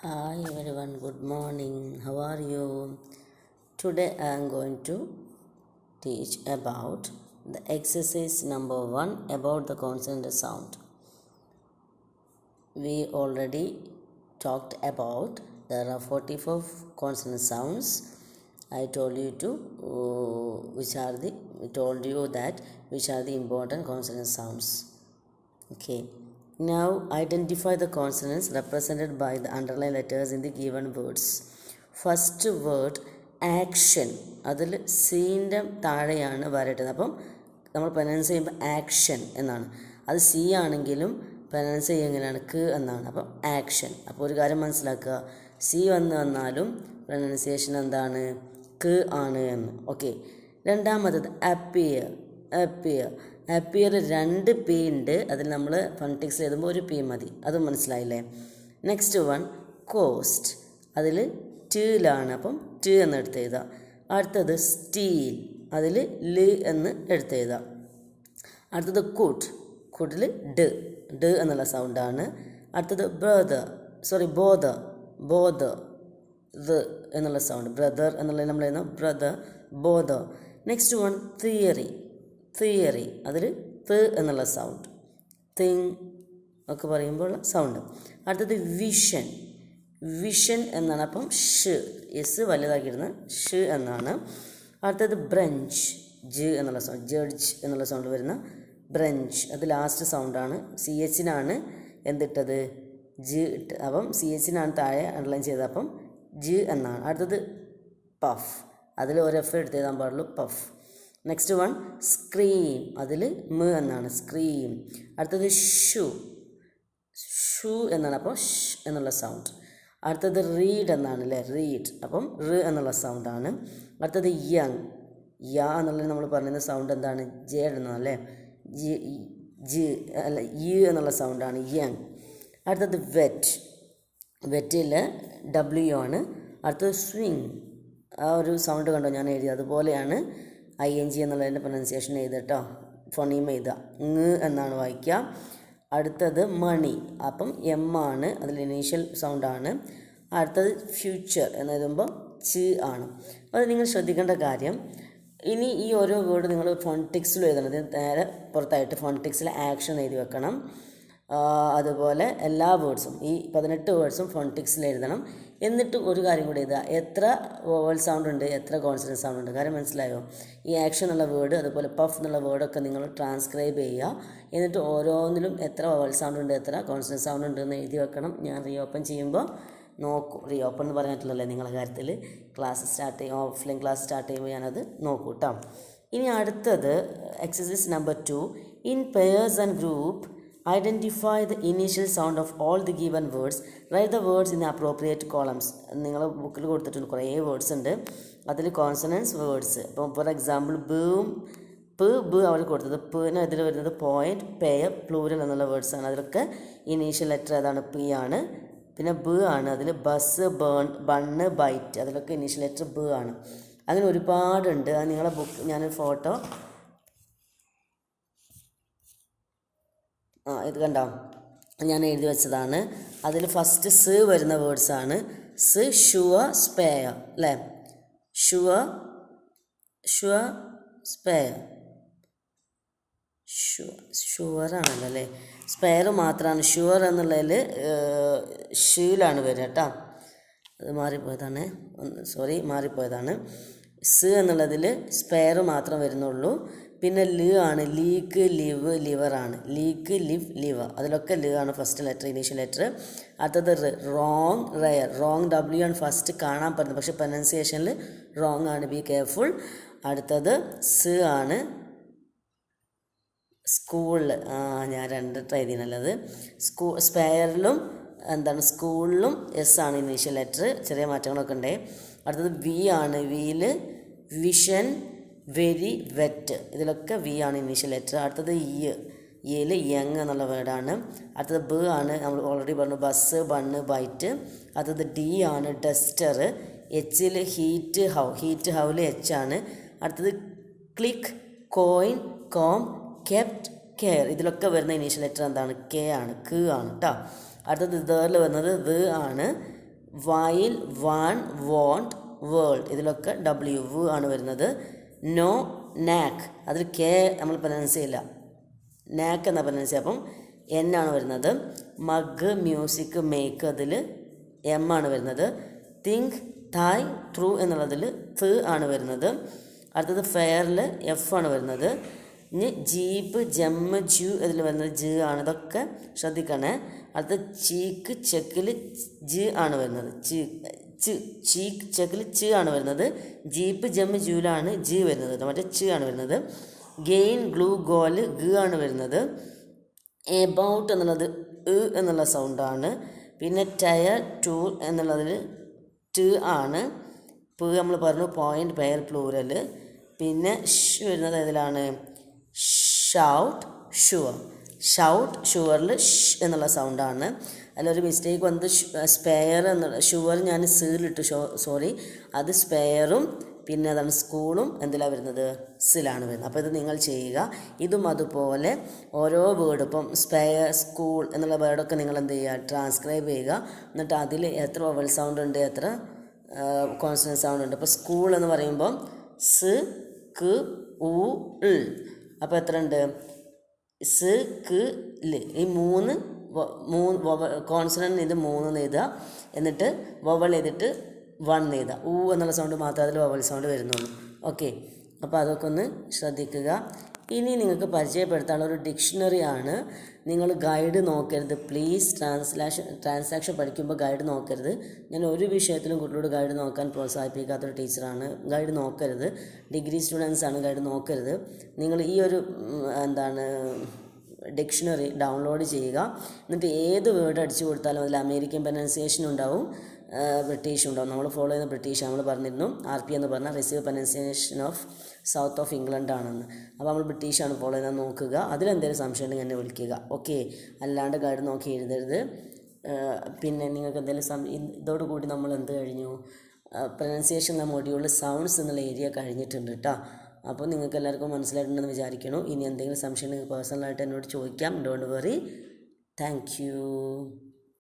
Hi everyone, good morning. How are you? Today I am going to teach about the exercise number 1 about the consonant sound. We already talked about there are 44 consonant sounds. I told you which are the important consonant sounds. Okay. Now identify the consonants represented by the underlined letters in the given words. First word action. അതിൽ സീൻ്റെ താഴെയാണ് വരേണ്ടത്. അപ്പം നമ്മൾ pronounce ചെയ്യുമ്പോൾ action എന്നാണ്. അത് C ആണെങ്കിലും pronounce ചെയ്യുക എങ്ങനെയാണ് ക്ക് എന്നാണ്. അപ്പം ആക്ഷൻ. അപ്പോൾ ഒരു കാര്യം മനസ്സിലാക്കുക, സി വന്നാലും പ്രൊനൗൺസിയേഷൻ എന്താണ് ക്ക് ആണ് എന്ന്. ഓക്കെ. രണ്ടാമത്തത് അപ്പിയർ. അപ്പിയർ 2 പി ഉണ്ട്. അതിൽ നമ്മൾ ഫൊണറ്റിക്സ് എഴുതുമ്പോൾ 1 പി മതി. അത് മനസ്സിലായില്ലേ? Next one cost. അതിൽ ടിലാണ്. അപ്പം ടി എന്ന് എടുത്തെഴുതാം. അടുത്തത് സ്റ്റീൽ. അതിൽ ല് എന്ന് എടുത്തെഴുതാം. അടുത്തത് കുട്ടിൽ ഡ് എന്നുള്ള സൗണ്ടാണ്. അടുത്തത് ബോദർ എന്നുള്ള സൗണ്ട്. ബ്രദർ എന്നുള്ള നമ്മൾ എഴുതാം ബ്രദർ. Next one theory. അതിൽ ത് എന്നുള്ള സൗണ്ട്. തിങ് ഒക്കെ പറയുമ്പോൾ സൗണ്ട്. അടുത്തത് വിഷൻ എന്നാണ്. അപ്പം എസ് വലുതാക്കിയിരുന്ന എന്നാണ്. അടുത്തത് ബ്രഞ്ച്. എന്നുള്ള സൗണ്ട്. ജഡ്ജ് എന്നുള്ള സൗണ്ട് വരുന്ന ബ്രഞ്ച്. അത് ലാസ്റ്റ് സൗണ്ടാണ്. CHനാണ് എന്തിട്ടത് ഇട്ട്. അപ്പം CHനാണ് താഴെ അണ്ടർലൈൻ ചെയ്തത്. അപ്പം എന്നാണ്. അടുത്തത് പഫ്. അതിൽ ഒരു എഫ് എടുത്ത് എഴുതാൻ പാടുള്ളൂ, പഫ്. Next one scream. അതിൽ എന്നാണ് സ്ക്രീം. അടുത്തത് ഷൂ എന്നാണ്. അപ്പോൾ എന്നുള്ള സൗണ്ട്. അടുത്തത് റീഡ് എന്നാണ് അല്ലേ, റീഡ്. അപ്പം എന്നുള്ള സൗണ്ടാണ്. അടുത്തത് യാ എന്നുള്ളത് നമ്മൾ പറയുന്ന സൗണ്ട് എന്താണ് എന്നാണ് അല്ലേ, എന്നുള്ള സൗണ്ടാണ് യങ്. അടുത്തത് വെറ്റിൽ W ആണ്. അടുത്തത് സ്വിങ്. ആ ഒരു സൗണ്ട് കണ്ടോ ഞാൻ എഴുതി, അതുപോലെയാണ് ING എന്നുള്ളതിൻ്റെ പ്രൊനൗൺസിയേഷൻ എഴുതട്ടോ, ഫൊണീം എഴുതുക. എന്നാണ് വായിക്കുക. അടുത്തത് മണി. അപ്പം ആണ്, അതിൽ ഇനീഷ്യൽ സൗണ്ടാണ്. അടുത്തത് ഫ്യൂച്ചർ എന്ന് എഴുതുമ്പോൾ ആണ്. അത് നിങ്ങൾ ശ്രദ്ധിക്കേണ്ട കാര്യം, ഇനി ഈ ഓരോ വേർഡ് നിങ്ങൾ ഫോണറ്റിക്സിൽ എഴുതണം. നേരെ പുറത്തായിട്ട് ഫോണറ്റിക്സിൽ ആക്ഷൻ എഴുതി വെക്കണം. അതുപോലെ എല്ലാ വേർഡ്സും ഈ 18 വേർഡ്സും ഫോണറ്റിക്സിൽ എഴുതണം. എന്നിട്ട് ഒരു കാര്യം കൂടി എഴുതുക, എത്ര വോവൽ സൗണ്ട് ഉണ്ട്, എത്ര കോൺസണന്റ് സൗണ്ട് ഉണ്ട്. കാര്യം മനസ്സിലായോ? ഈ ആക്ഷൻ എന്നുള്ള വേർഡ് അതുപോലെ പഫ് എന്നുള്ള വേർഡൊക്കെ നിങ്ങൾ ട്രാൻസ്ക്രൈബ് ചെയ്യുക. എന്നിട്ട് ഓരോന്നിലും എത്ര വോവൽ സൗണ്ട് ഉണ്ട്, എത്ര കോൺസണന്റ് സൗണ്ട് ഉണ്ട് എന്ന് എഴുതി വെക്കണം. ഞാൻ റീഓപ്പൺ ചെയ്യുമ്പോൾ നോക്കും. റീഓപ്പൺ എന്ന് പറഞ്ഞിട്ടില്ലല്ലേ നിങ്ങളുടെ കാര്യത്തിൽ. ഓഫ്ലൈൻ ക്ലാസ് സ്റ്റാർട്ട് ചെയ്യുമ്പോൾ ഞാനത് നോക്കൂ കേട്ടോ. ഇനി അടുത്തത് exercise number 2. In pairs and group identify the initial sound of all the given words. Write the words in the appropriate columns. നിങ്ങൾ ബുക്കിൽ കൊടുത്തിട്ടുണ്ട് കുറേ വേർഡ്സ് ഉണ്ട്. അതിൽ കോൺസണൻസ് വേർഡ്സ്. ഇപ്പം ഫോർ എക്സാമ്പിൾ ബ് അവർ കൊടുത്തത് പിന്നെ ഇതിൽ വരുന്നത് പോയിൻറ്റ്, പെയർ, പ്ലൂരൽ എന്നുള്ള വേർഡ്സാണ്. അതിലൊക്കെ ഇനീഷ്യൽ ലെറ്റർ ഏതാണ് പി ആണ്. പിന്നെ ആണ്. അതിൽ ബസ്, ബണ്ണ്, ബൈറ്റ് അതിലൊക്കെ ഇനീഷ്യൽ ലെറ്റർ ആണ്. അങ്ങനെ ഒരുപാടുണ്ട്. അത് നിങ്ങളെ ബുക്ക് ഞാനൊരു ഫോട്ടോ ഇത് കണ്ടോ, ഞാൻ എഴുതി വെച്ചതാണ്. അതിൽ ഫസ്റ്റ് വരുന്ന വേർഡ്സാണ്. ഷുവർ, സ്പെയർ അല്ലേ, ഷുവർ, സ്പെയർ, ഷുവറാണല്ലോ അല്ലേ, സ്പെയർ മാത്രമാണ്. ഷുവർ എന്നുള്ളതിൽ ഷീലാണ് വരിക കേട്ടോ. അത് മാറിപ്പോയതാണ്. എന്നുള്ളതിൽ സ്പെയർ മാത്രം വരുന്നുള്ളൂ. പിന്നെ ആണ്. ലീക്ക്, ലിവ്, ലിവറാണ്. ലീക്ക്, ലിവ്, ലിവർ അതിലൊക്കെ ആണ് ഫസ്റ്റ് ലെറ്റർ, ഇനീഷ്യൽ ലെറ്റർ. അടുത്തത് റോങ്, റെയർ. റോങ് W ആണ് ഫസ്റ്റ് കാണാൻ പറ്റുന്നത്, പക്ഷേ പ്രൊനൗൺസിയേഷനിൽ റോങ് ആണ്, ബി കെയർഫുൾ. അടുത്തത് ആണ്. സ്കൂളിൽ ഞാൻ 2 ട്രൈ ചെയ്യുന്നുള്ളത്. സ്പെയറിലും സ്കൂളിലും ആണ് ഇനീഷ്യൽ ലെറ്റർ. ചെറിയ മാറ്റങ്ങളൊക്കെ ഉണ്ട്. അടുത്തത് ആണ്. വിയിൽ വിഷൻ, വെരി, വെറ്റ് ഇതിലൊക്കെ ആണ് ഇനീഷ്യൽ ലെറ്റർ. അടുത്തത് യിൽ യങ് എന്നുള്ള വേർഡാണ്. അടുത്തത് ആണ്. നമ്മൾ ഓൾറെഡി പറഞ്ഞു ബസ്, ബണ്ണ്, ബൈറ്റ്. അടുത്തത് ആണ്. ഡസ്റ്റർ. എച്ചിൽ ഹീറ്റ്, ഹൗല് ആണ്. അടുത്തത് click, coin, com, kept, care ഇതിലൊക്കെ വരുന്ന ഇനീഷ്യൽ ലെറ്റർ എന്താണ്? കെ ആണ്, ക്ക് ആണ് കേട്ടോ. അടുത്തത് ഇതിൽ വരുന്നത് ആണ്. വൈൽ, വൺ, വോണ്ട്, വേൾഡ് ഇതിലൊക്കെ W ആണ് വരുന്നത്. നോ, നാക്ക് അതിൽ കെ നമ്മൾ പ്രൊനൗൺസ് ചെയ്യില്ല, നാക്ക് എന്നാണ് പ്രൊനൗൺസ് ചെയ്യുക, അപ്പം N ആണ് വരുന്നത്. മഗ്, മ്യൂസിക്, മേക്ക് അതിൽ M ആണ് വരുന്നത്. തിങ്ക്, തായ്, ട്രൂ എന്നുള്ളതിൽ ആണ് വരുന്നത്. അടുത്തത് ഫെയറിൽ F ആണ് വരുന്നത്. ഇനി ജീപ്പ്, ജമ്മ്, ജ്യൂ ഇതിൽ വരുന്നത് J ആണ്. ഇതൊക്കെ ശ്രദ്ധിക്കണേ. അടുത്ത ചീക്ക്, ചെക്കിൽ J ആണ് വരുന്നത്. ചീക്ക്, ചെക്കിൽ C ആണ് വരുന്നത്. ജീപ്പ്, ജമ്മ്, ജ്യൂലാണ് G വരുന്നത്, മറ്റേ C ആണ് വരുന്നത്. ഗെയിൻ, ഗ്ലൂ, ഗോല് G ആണ് വരുന്നത്. എബൌട്ട് എന്നുള്ളത് എന്നുള്ള സൗണ്ടാണ്. പിന്നെ ടയർ, ടൂൾ എന്നുള്ളതിൽ T ആണ്. നമ്മൾ പറഞ്ഞു പോയിൻ്റ്, പെയർ, പ്ലൂരൽ. പിന്നെ വരുന്നത് ഏതിലാണ്? Shout, sure. ഷൗട്ട്, ഷുവറിൽ എന്നുള്ള സൗണ്ടാണ്. അതിലൊരു മിസ്റ്റേക്ക് വന്നത് സ്പെയർ എന്നുള്ള ഷുവർ ഞാൻ സീലിട്ടു, സോറി, അത് സ്പെയറും പിന്നെ അതാണ് സ്കൂളും എന്തിലാണ് വരുന്നത്? സിലാണ് വരുന്നത്. അപ്പോൾ ഇത് നിങ്ങൾ ചെയ്യുക. ഇതും അതുപോലെ ഓരോ വേർഡ്, ഇപ്പം സ്പെയർ, സ്കൂൾ എന്നുള്ള വേർഡൊക്കെ നിങ്ങൾ എന്ത് ചെയ്യുക? ട്രാൻസ്ക്രൈബ് ചെയ്യുക. എന്നിട്ട് അതിൽ എത്ര വവൽ സൗണ്ട് ഉണ്ട്, എത്ര കോൺസണൻറ്റ് സൗണ്ട് ഉണ്ട്. ഇപ്പോൾ സ്കൂൾ എന്ന് പറയുമ്പം സ്, ക്, ഉ, ൾ. അപ്പോൾ എത്ര ഉണ്ട്? സ്, ക്, ല്. ഈ മൂന്ന് കോൺസണൻറ്റ് ഇത് 3 എഴുതുക. എന്നിട്ട് വവൽ ചെയ്തിട്ട് 1 എഴുതുക. ഊ എന്നുള്ള സൗണ്ട് മാത്രമേ അതിൽ വവൽ സൗണ്ട് വരുന്നുള്ളൂ. ഓക്കെ, അപ്പോൾ അതൊക്കെ ഒന്ന് ശ്രദ്ധിക്കുക. ഇനി നിങ്ങൾക്ക് പരിചയപ്പെടുത്താനുള്ള ഒരു ഡിക്ഷണറിയാണ്. നിങ്ങൾ ഗൈഡ് നോക്കരുത് പ്ലീസ്. ട്രാൻസാക്ഷൻ പഠിക്കുമ്പോൾ ഗൈഡ് നോക്കരുത്. ഞാൻ ഒരു വിഷയത്തിലും കുട്ടികളോട് ഗൈഡ് നോക്കാൻ പ്രോത്സാഹിപ്പിക്കാത്തൊരു ടീച്ചറാണ്. ഗൈഡ് നോക്കരുത്. ഡിഗ്രി സ്റ്റുഡൻസാണ്, ഗൈഡ് നോക്കരുത്. നിങ്ങൾ ഈ ഒരു ഡിക്ഷണറി ഡൗൺലോഡ് ചെയ്യുക. എന്നിട്ട് ഏത് വേർഡ് അടിച്ചു കൊടുത്താലും അതിൽ അമേരിക്കൻ പ്രൊനൗൺസിയേഷൻ ഉണ്ടാവും, ബ്രിട്ടീഷ് ഉണ്ടാവും. നമ്മൾ ഫോളോ ചെയ്യുന്ന ബ്രിട്ടീഷ് നമ്മൾ പറഞ്ഞിരുന്നു. RP എന്ന് പറഞ്ഞാൽ receive pronunciation of south of England ആണെന്ന്. അപ്പോൾ നമ്മൾ ബ്രിട്ടീഷാണ് ഫോളോ ചെയ്യുന്നത്, നോക്കുക. അതിലെന്തെങ്കിലും സംശയം ഉണ്ടെങ്കിൽ എന്നെ വിളിക്കുക. ഓക്കെ, അല്ലാണ്ട് ഗൈഡ് നോക്കി എഴുതരുത്. പിന്നെ നിങ്ങൾക്ക് എന്തെങ്കിലും ഇതോടുകൂടി നമ്മൾ എന്ത് കഴിഞ്ഞു? പ്രൊനൗൺസിയേഷൻ എന്ന മൊഡ്യൂളിൽ സൗണ്ട്സ് എന്നുള്ള ഏരിയ കഴിഞ്ഞിട്ടുണ്ട് കേട്ടോ. അപ്പോൾ നിങ്ങൾക്ക് എല്ലാവർക്കും മനസ്സിലായിട്ടുണ്ടെന്ന് വിചാരിക്കുന്നു. ഇനി എന്തെങ്കിലും സംശയം ഉണ്ടെങ്കിൽ പേഴ്സണലായിട്ട് എന്നോട് ചോദിക്കാം. Don't worry. Thank you.